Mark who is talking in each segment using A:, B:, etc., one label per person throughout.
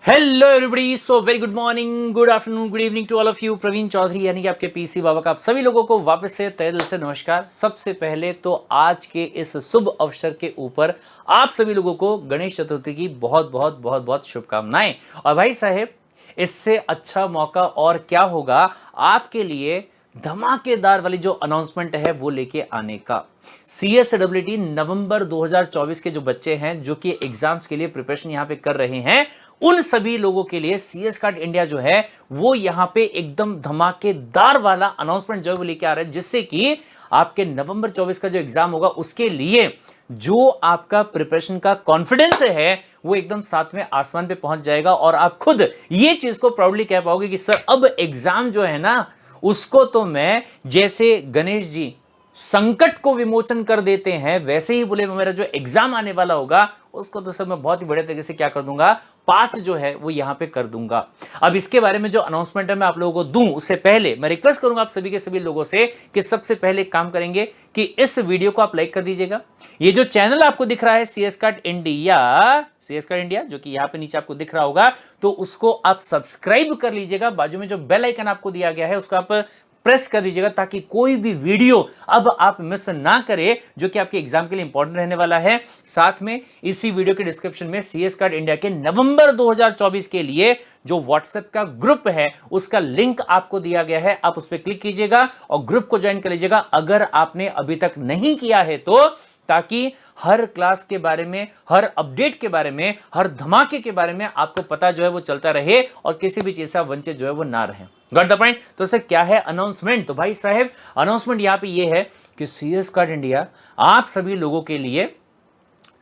A: Hello everybody, so very good morning, good afternoon, good evening to all of you. Praveen Chaudhary यानी कि आपके PC बाबा का आप सभी लोगों को वापस से तहे दिल से नमस्कार। सबसे पहले तो आज के इस शुभ अवसर के ऊपर आप सभी लोगों को गणेश चतुर्थी की बहुत बहुत बहुत बहुत शुभकामनाएं। और भाई साहेब, इससे अच्छा मौका और क्या होगा आपके लिए धमाकेदार वाली जो अनाउंसमेंट है वो लेके आने का। सीएसडब्ल्यूटी नवंबर 2024 के जो बच्चे हैं जो कि एग्जाम्स के लिए प्रिपरेशन यहां पे कर रहे हैं, उन सभी लोगों के लिए सीएस कार्ड इंडिया जो है वो यहां पे एकदम धमाकेदार वाला अनाउंसमेंट जो है वो लेके आ रहा है, जिससे कि आपके नवंबर 24 का जो एग्जाम होगा उसके लिए जो आपका प्रिपरेशन का कॉन्फिडेंस है वो एकदम सातवें आसमान पे पहुंच जाएगा और आप खुद ये चीज को प्राउडली कह पाओगे कि सर अब एग्जाम जो है ना उसको तो मैं जैसे गणेश जी संकट को विमोचन कर देते हैं वैसे ही बोले मेरा जो एग्जाम आने वाला होगा उसको तो सर मैं बहुत ही बड़े तरीके से क्या कर दूंगा, पास जो है वो यहां पे कर दूंगा। अब इसके बारे में जो अनाउंसमेंट है मैं आप लोगों को दूं उससे पहले मैं रिक्वेस्ट करूंगा आप सभी के सभी लोगों से कि सबसे पहले काम करेंगे कि इस वीडियो को आप लाइक कर दीजिएगा। ये जो चैनल आपको दिख रहा है सीएस कार्ड इंडिया जो कि यहां पे नीचे आपको दिख रहा होगा, तो उसको आप सब्सक्राइब कर लीजिएगा। बाजू में जो बेल आइकन आपको दिया गया है उसको आप प्रेस कर दीजिएगा ताकि कोई भी वीडियो अब आप मिस ना करें जो कि आपके एग्जाम के लिए इंपॉर्टेंट रहने वाला है। साथ में इसी वीडियो के डिस्क्रिप्शन में सीएस कार्ड इंडिया के नवंबर 2024 के लिए जो व्हाट्सएप का ग्रुप है उसका लिंक आपको दिया गया है, आप उस पर क्लिक कीजिएगा और ग्रुप को ज्वाइन कर लीजिएगा अगर आपने अभी तक नहीं किया है तो, ताकि हर क्लास के बारे में, हर अपडेट के बारे में, हर धमाके के बारे में आपको पता जो है वो चलता रहे और किसी भी चीज से वंचित जो है वो ना रहे। Got the point? तो सर क्या है अनाउंसमेंट? तो भाई साहब अनाउंसमेंट यहां पे ये है कि सीएस कार्ड इंडिया आप सभी लोगों के लिए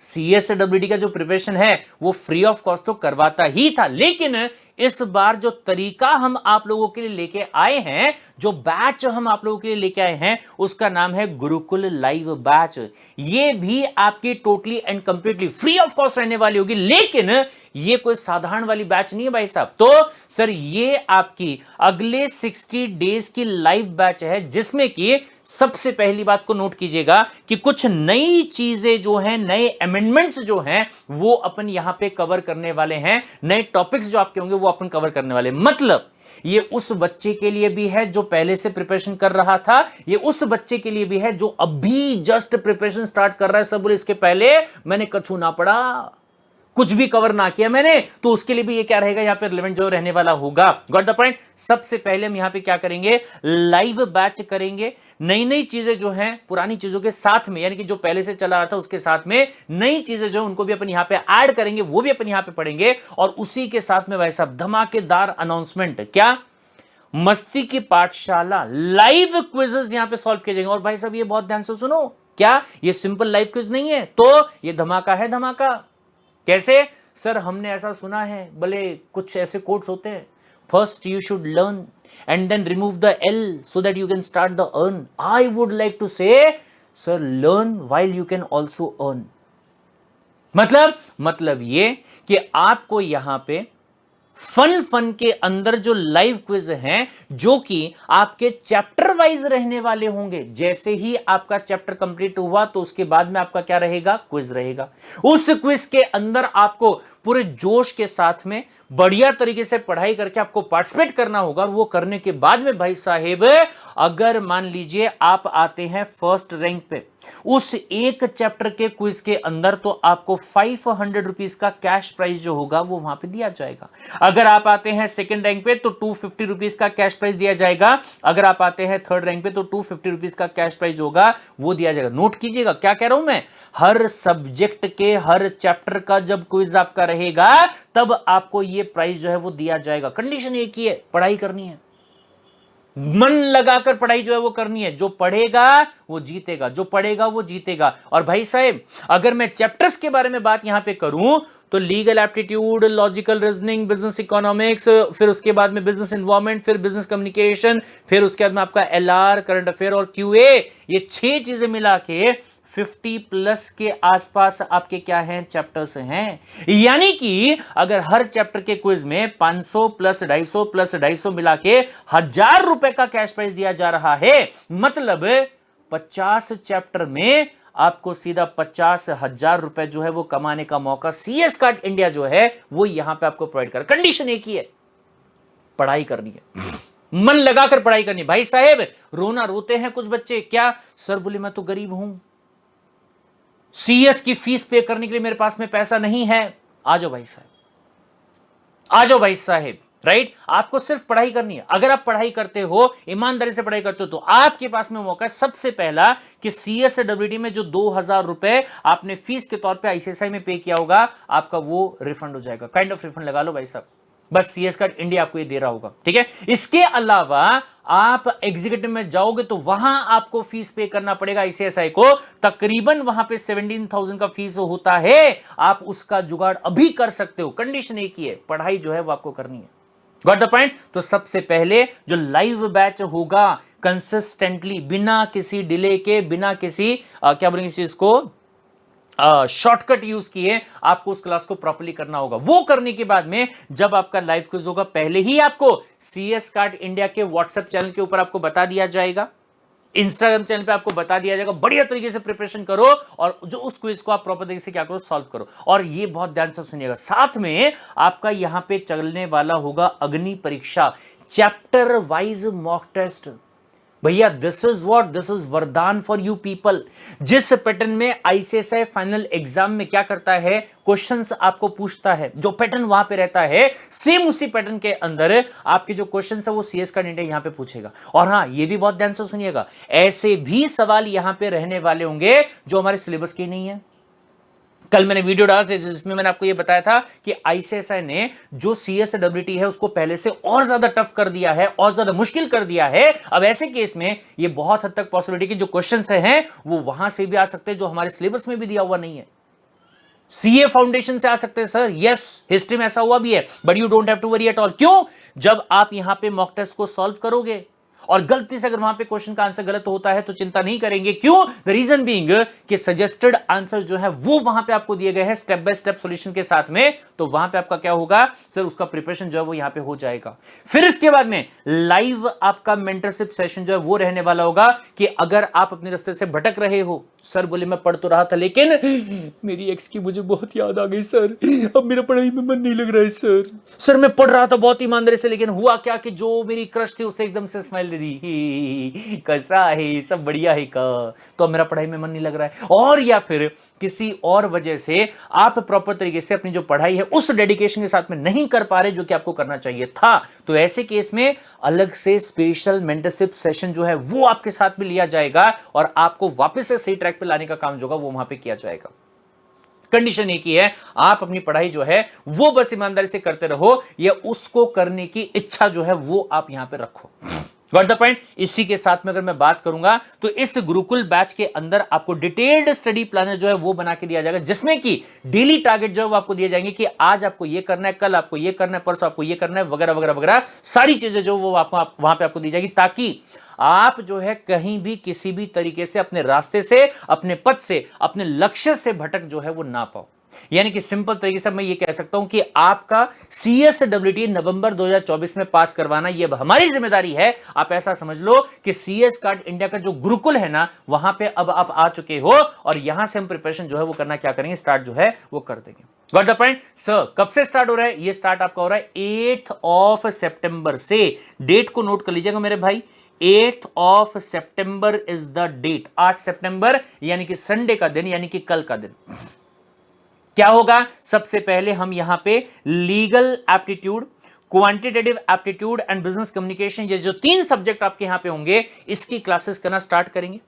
A: सीएसडब्ल्यूटी का जो प्रिपरेशन है वो फ्री ऑफ कॉस्ट तो करवाता ही था, लेकिन इस बार जो तरीका हम आप लोगों के लिए लेके आए हैं, जो बैच हम आप लोगों के लिए लेके आए हैं उसका नाम है गुरुकुल लाइव बैच। ये भी आपकी totally and completely free of cost रहने वाली होगी, लेकिन ये कोई साधारण वाली बैच नहीं है भाई साहब। तो सर ये आपकी अगले 60 डेज की लाइव बैच है जिसमें कि सबसे पहली बात को नोट कीजिएगा कि कुछ नई चीजें जो हैं, नए अमेंडमेंट्स जो हैं वो अपन यहां पे कवर करने वाले हैं। नए टॉपिक्स जो आपके होंगे वो अपन कवर करने वाले। मतलब ये उस बच्चे के लिए भी है जो पहले से प्रिपरेशन कर रहा था, ये उस बच्चे के लिए भी है जो अभी जस्ट प्रिपरेशन स्टार्ट कर रहा है। सब बोले इसके पहले मैंने कछु ना पढ़ा, कुछ भी कवर ना किया मैंने, तो उसके लिए भी ये क्या रहेगा यहाँ पे रिलेवेंट जो रहने वाला होगा। Got the point? सबसे पहले हम यहाँ पे क्या करेंगे, लाइव बैच करेंगे। नई नई चीजें जो हैं पुरानी चीजों के साथ में, यानी कि जो पहले से चला रहा था उसके साथ में नई चीजें जो है उनको भी अपन यहाँ पे ऐड करेंगे, वो भी अपन यहाँ पे पढ़ेंगे। और उसी के साथ में भाई साहब धमाकेदार अनाउंसमेंट, क्या मस्ती की पाठशाला लाइव क्विजेस यहां पे सॉल्व किए जाएंगे। और भाई साहब ये बहुत ध्यान से सुनो, क्या ये सिंपल लाइव क्विज नहीं है, तो ये धमाका है धमाका। कैसे? सर हमने ऐसा सुना है, भले कुछ ऐसे कोट्स होते हैं, first you should learn and then remove the L so that you can start the earn. I would like to say sir learn while you can also earn. मतलब ये कि आपको यहां पे फन के अंदर जो लाइव क्विज हैं जो कि आपके चैप्टर वाइज रहने वाले होंगे। जैसे ही आपका चैप्टर कंप्लीट हुआ तो उसके बाद में आपका क्या रहेगा, क्विज रहेगा। उस क्विज के अंदर आपको पूरे जोश के साथ में बढ़िया तरीके से पढ़ाई करके आपको पार्टिसिपेट करना होगा। और वो करने के बाद में भाई साहेब अगर मान लीजिए आप आते हैं फर्स्ट रैंक पे उस एक चैप्टर के क्विज के अंदर, तो आपको 500 रुपीज का कैश प्राइज जो होगा वो वहां पे दिया जाएगा। अगर आप आते हैं सेकंड रैंक पे तो 250 रुपीज का कैश प्राइज दिया जाएगा। अगर आप आते हैं थर्ड रैंक पे तो 250 रुपीज का कैश प्राइज होगा वो दिया जाएगा। नोट कीजिएगा क्या कह रहा हूं मैं, हर सब्जेक्ट के हर चैप्टर का जब क्विज आपका रहेगा तब आपको ये प्राइज जो है वो दिया जाएगा। कंडीशन एक ही है, पढ़ाई करनी है, मन लगाकर पढ़ाई जो है वो करनी है। जो पढ़ेगा वो जीतेगा, जो पढ़ेगा वो जीतेगा। और भाई साहब अगर मैं चैप्टर्स के बारे में बात यहां पे करूं तो legal aptitude, logical reasoning, business economics, फिर उसके बाद में बिजनेस एनवायरनमेंट, फिर बिजनेस कम्युनिकेशन, फिर उसके बाद में आपका एलआर, करंट अफेयर और क्यूए, ये 6 चीजें मिला के 50 प्लस के आसपास आपके क्या हैं, चैप्टर्स हैं। यानी कि अगर हर चैप्टर के क्विज में 500 प्लस 250 मिला के 1000 रुपए का कैश प्राइज दिया जा रहा है, मतलब 50 चैप्टर में आपको सीधा 50,000 रुपए जो है वो कमाने का मौका CS कार्ड इंडिया जो है वो यहां पे आपको प्रोवाइड कर। कंडीशन एक ही है, पढ़ाई करनी है, मन लगाकर पढ़ाई करनी। भाई साहेब रोना रोते हैं कुछ बच्चे, क्या सर बोले मैं तो गरीब हूं, CS की फीस पे करने के लिए मेरे पास में पैसा नहीं है। आ जाओ भाई साहब, आ जाओ भाई साहेब, राइट। आपको सिर्फ पढ़ाई करनी है। अगर आप पढ़ाई करते हो, ईमानदारी से पढ़ाई करते हो, तो आपके पास में मौका है सबसे पहला कि CSWD में जो 2,000 रुपए आपने फीस के तौर पे ICSI में पे किया होगा, आपका वो रिफंड हो जाएगा। काइंड ऑफ रिफंड लगा लो भाई साहब, बस CS कार्ड इंडिया आपको ये दे रहा होगा, ठीक है। इसके अलावा आप एग्जीक्यूटिव में जाओगे तो वहां आपको फीस पे करना पड़ेगा ICSI को, तकरीबन वहां पे 17,000 का फीस होता है। आप उसका जुगाड़ अभी कर सकते हो, कंडीशन एक ही है, पढ़ाई जो है वो आपको करनी है। Got the point. तो सबसे पहले जो लाइव बैच होगा कंसिस्टेंटली, बिना किसी डिले के, बिना किसी क्या बोलेंगे इस चीज को, शॉर्टकट यूज किए, आपको उस क्लास को प्रॉपर्ली करना होगा। वो करने के बाद में जब आपका लाइव क्विज होगा, पहले ही आपको CS कार्ड इंडिया के व्हाट्सएप चैनल के ऊपर आपको बता दिया जाएगा, इंस्टाग्राम चैनल पे आपको बता दिया जाएगा। बढ़िया तरीके से प्रिपरेशन करो और जो उस क्विज को आप प्रॉपर तरीके से क्या करो, सॉल्व करो। और ये बहुत ध्यान से सुनिएगा, साथ में आपका यहां पे चलने वाला होगा अग्नि परीक्षा, चैप्टर वाइज मॉक टेस्ट। भैया दिस इज वरदान फॉर यू पीपल। जिस पैटर्न में ICSI फाइनल एग्जाम में क्या करता है, क्वेश्चंस आपको पूछता है, जो पैटर्न वहां पे रहता है, सेम उसी पैटर्न के अंदर आपके जो क्वेश्चंस है वो CS का इंडिया यहां पे पूछेगा। और हां, ये भी बहुत ध्यान से सुनिएगा, ऐसे भी सवाल यहां पे रहने वाले होंगे जो हमारे सिलेबस के नहीं है। कल मैंने वीडियो डाला था जिसमें मैंने आपको यह बताया था कि ICSI ने जो CSWT है उसको पहले से और ज्यादा टफ कर दिया है, और ज्यादा मुश्किल कर दिया है। अब ऐसे केस में ये बहुत हद तक पॉसिबिलिटी कि जो क्वेश्चंस हैं वो वहां से भी आ सकते हैं जो हमारे सिलेबस में भी दिया हुआ नहीं है। CA फाउंडेशन से आ सकते हैं सर, यस, हिस्ट्री में ऐसा हुआ भी है, but you don't have to worry at all. क्यों? जब आप यहां पे मॉक टेस्ट को सॉल्व करोगे और गलती से अगर वहां पे क्वेश्चन का आंसर गलत होता है तो चिंता नहीं करेंगे। क्यों? द रीजन बीइंग कि सजेस्टेड आंसर जो है वो वहां पे आपको दिए गए हैं स्टेप बाय स्टेप सॉल्यूशन के साथ में, तो वहां पे आपका क्या होगा सर, उसका प्रिपरेशन जो है वो यहां पे हो जाएगा। फिर इसके बाद में लाइव आपका मेंटरशिप सेशन जो है वो रहने वाला होगा कि अगर आप अपने रास्ते से भटक रहे हो, सर बोले मैं पढ़ तो रहा था लेकिन मेरी एक्स की मुझे बहुत याद आ गई सर, अब मेरा पढ़ाई में मन नहीं लग रहा है सर मैं पढ़ रहा था बहुत ईमानदारी से, लेकिन हुआ क्या कि जो मेरी क्रश थी उसने एकदम से स्माइल दे दी, कैसा है, सब बढ़िया है का, तो अब मेरा पढ़ाई में मन नहीं लग रहा है। और या फिर किसी और वजह से आप प्रॉपर तरीके से अपनी जो पढ़ाई है उस डेडिकेशन के साथ में नहीं कर पा रहे जो कि आपको करना चाहिए था, तो ऐसे केस में अलग से स्पेशल मेंटरशिप सेशन जो है वो आपके साथ में लिया जाएगा और आपको वापस से सही ट्रैक पे लाने का काम जो होगा वो वहां पे किया जाएगा। कंडीशन एक ही है, आप अपनी पढ़ाई जो है वो बस ईमानदारी से करते रहो, या उसको करने की इच्छा जो है वो आप यहां पे रखो। Got the point. इसी के साथ में अगर मैं बात करूंगा तो इस गुरुकुल बैच के अंदर आपको डिटेल्ड स्टडी प्लानर जो है वो बना के दिया जाएगा, जिसमें कि डेली टारगेट जो है वो आपको दिए जाएंगे कि आज आपको ये करना है, कल आपको ये करना है, परसों आपको ये करना है, वगैरह वगैरह वगैरह सारी चीजें जो वो आपको वहां पे आपको दी जाएगी, ताकि आप जो है कहीं भी किसी भी तरीके से अपने रास्ते से, अपने पथ से, अपने लक्ष्य से भटक जो है वो ना पाओ। यानी कि सिंपल तरीके से मैं ये कह सकता हूं कि आपका CSWT नवंबर 2024 में पास करवाना ये हमारी जिम्मेदारी है। आप ऐसा समझ लो कि CS कार्ड इंडिया का जो गुरुकुल है ना, वहां पे अब आप आ चुके हो और यहां से हम प्रिपरेशन जो है वो करना क्या करेंगे, स्टार्ट जो है वो कर देंगे। Got the point sir. कब से स्टार्ट हो रहा है? ये स्टार्ट आपका हो रहा है 8 सितंबर से। डेट को नोट कर लीजिएगा मेरे भाई, 8 सितंबर इज द डेट। 8 सितंबर यानी कि संडे का दिन, यानी कि कल का दिन। क्या होगा? सबसे पहले हम यहां पे legal aptitude, quantitative aptitude and business communication, ये जो 3 सब्जेक्ट आपके यहां पे होंगे, इसकी क्लासेस करना स्टार्ट करेंगे।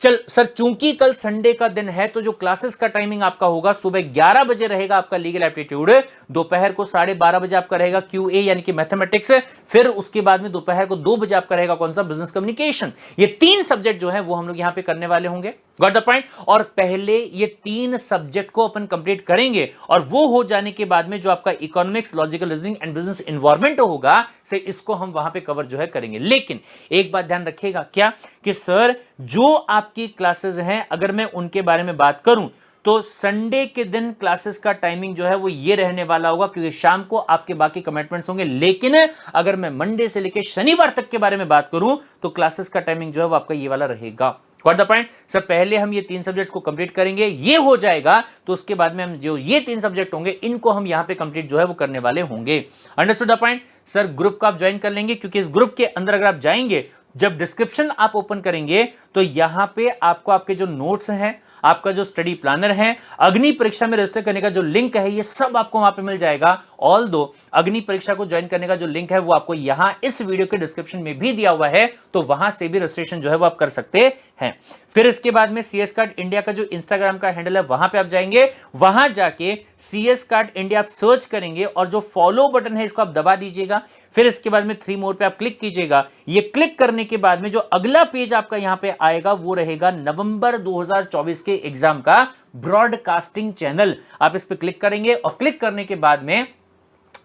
A: चल सर, चूंकि कल संडे का दिन है तो जो क्लासेस का टाइमिंग आपका होगा, सुबह 11 बजे रहेगा आपका लीगल एप्टीट्यूड, दोपहर को 12:30 बजे आपका रहेगा QA यानी कि मैथमेटिक्स, फिर उसके बाद में दोपहर को 2 बजे आपका रहेगा कौन सा, बिजनेस कम्युनिकेशन। ये 3 सब्जेक्ट जो है वो हम लोग यहां पे करने वाले होंगे। Got the point. और पहले ये 3 सब्जेक्ट को अपन कंप्लीट करेंगे और वो हो जाने के बाद में जो आपका economics, logical reasoning and business environment होगा, से इसको हम वहां पे कवर जो है करेंगे। लेकिन एक बात ध्यान रखिएगा, क्या कि सर जो आपकी क्लासेस हैं अगर मैं उनके बारे में बात करूं तो संडे के दिन क्लासेस का टाइमिंग जो है वो ये रहने वाला होगा, क्योंकि शाम को आपके बाकी कमिटमेंट्स होंगे। लेकिन अगर मैं मंडे से लेकर शनिवार तक के बारे में बात करूं तो क्लासेस का टाइमिंग जो है वो आपका ये वाला रहेगा। Got the point sir? पहले हम ये 3 सब्जेक्ट्स को कंप्लीट करेंगे, ये हो जाएगा तो उसके बाद में हम जो ये 3 सब्जेक्ट होंगे इनको हम यहां पे कंप्लीट जो है वो करने वाले होंगे। Understood the point? Sir group को आप ज्वाइन कर लेंगे, क्योंकि इस ग्रुप के अंदर अगर आप जाएंगे, जब डिस्क्रिप्शन आप ओपन करेंगे तो यहां पे आपको आपके जो नोट्स हैं, आपका जो स्टडी प्लानर है, अग्नि परीक्षा में रजिस्टर करने का जो लिंक है, ये सब आपको वहां पे मिल जाएगा। ऑल दो अग्नि परीक्षा को ज्वाइन करने का जो लिंक है वो आपको यहां इस वीडियो के डिस्क्रिप्शन में भी दिया हुआ है, तो वहां से भी रजिस्ट्रेशन जो है वो आप कर सकते हैं। फिर इसके बाद में CS कार्ड इंडिया का जो इंस्टाग्राम का हैंडल है वहां पे आप जाएंगे, वहां जाके CS कार्ड इंडिया आप सर्च करेंगे और जो फॉलो बटन है इसको आप दबा दीजिएगा। फिर इसके बाद में 3 मोर पे आप क्लिक कीजिएगा। ये क्लिक करने के बाद में जो अगला पेज आपका यहां पे आएगा वो रहेगा नवंबर 2024 के एग्जाम का ब्रॉडकास्टिंग चैनल। आप इस पे क्लिक करेंगे और क्लिक करने के बाद में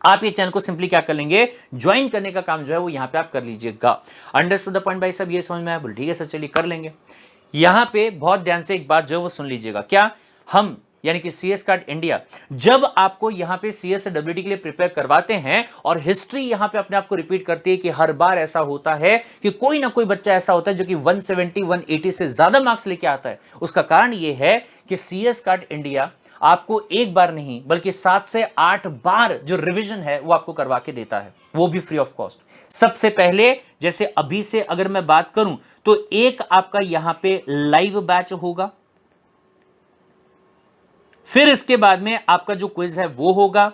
A: आप ये चैनल को सिंपली क्या कर लेंगे, ज्वाइन करने का काम जो है वो यहां पे आप कर लीजिएगा। अंडरस्टूड द पॉइंट भाई साहब? ये समझ में आया? बोल ठीक है सर, चलिए कर लेंगे। यहां पे बहुत ध्यान से एक बात जो है वो सुन लीजिएगा। क्या हम यानी कि CS कार्ड इंडिया जब आपको यहां पे CS से WD के लिए प्रिपेयर करवाते हैं और हिस्ट्री यहां पे अपने आप को रिपीट करती है कि हर बार ऐसा होता है कि कोई ना कोई बच्चा ऐसा होता है जो कि 170 180 से ज्यादा मार्क्स लेके आता है। उसका कारण यह है कि CS कार्ड इंडिया आपको एक बार नहीं बल्कि 7 से 8 बार जो रिवीजन है वो आपको करवा के देता है, वो भी फ्री ऑफ कॉस्ट। सबसे पहले जैसे अभी से अगर मैं बात करूं तो एक आपका यहां पे लाइव बैच होगा, फिर इसके बाद में आपका जो क्विज है वो होगा,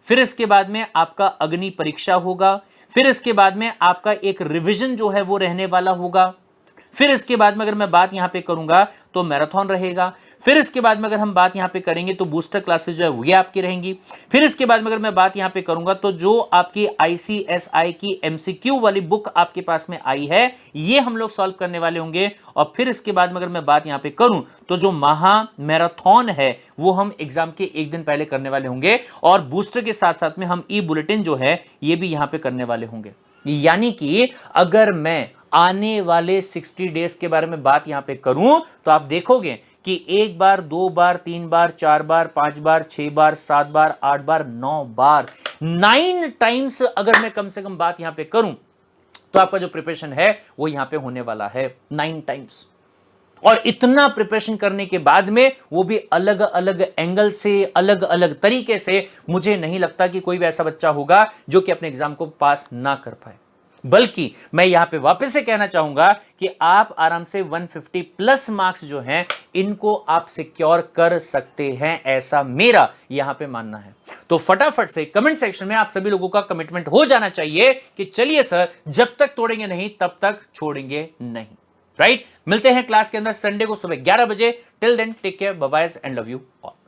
A: फिर इसके बाद में आपका अग्नि परीक्षा होगा, फिर इसके बाद में आपका एक रिवीजन जो है वो रहने वाला होगा, फिर इसके बाद में अगर मैं बात यहां पे करूंगा तो मैराथन रहेगा, फिर इसके बाद में अगर हम बात यहां पे करेंगे तो बूस्टर क्लासेस जो है वो आपकी रहेंगी, फिर इसके बाद में अगर मैं बात यहां पे करूंगा तो जो आपकी ICSI की MCQ वाली बुक आपके पास में आई है ये हम लोग सॉल्व करने वाले होंगे, और फिर इसके बाद में अगर मैं बात यहां पे करूं तो जो महा मैराथन है वो हम एग्जाम के एक दिन पहले करने वाले होंगे, और बूस्टर के साथ साथ में हम बुलेटिन जो है ये भी यहां पे करने वाले होंगे। यानी कि अगर मैं आने वाले 60 डेज के बारे में बात यहां पे करूं तो आप देखोगे कि 1 बार 2 बार 3 बार 4 बार 5 बार 6 बार 7 बार 8 बार 9 बार 9 टाइम्स अगर मैं कम से कम बात यहां पे करूं तो आपका जो प्रिपरेशन है वो यहां पे होने वाला है 9 टाइम्स। और इतना प्रिपरेशन करने के बाद में वो भी अलग अलग एंगल से, अलग अलग तरीके से, मुझे नहीं लगता कि कोई भी ऐसा बच्चा होगा जो कि अपने एग्जाम को पास ना कर पाए। बल्कि मैं यहां पे वापस से कहना चाहूंगा कि आप आराम से 150 प्लस मार्क्स जो हैं इनको आप सिक्योर कर सकते हैं, ऐसा मेरा यहां पे मानना है। तो फटाफट से कमेंट सेक्शन में आप सभी लोगों का कमिटमेंट हो जाना चाहिए कि चलिए सर जब तक तोड़ेंगे नहीं तब तक छोड़ेंगे नहीं। राइट? मिलते हैं क्लास के अंदर संडे को सुबह 11 बजे। Till then take care, bye bye and love you all.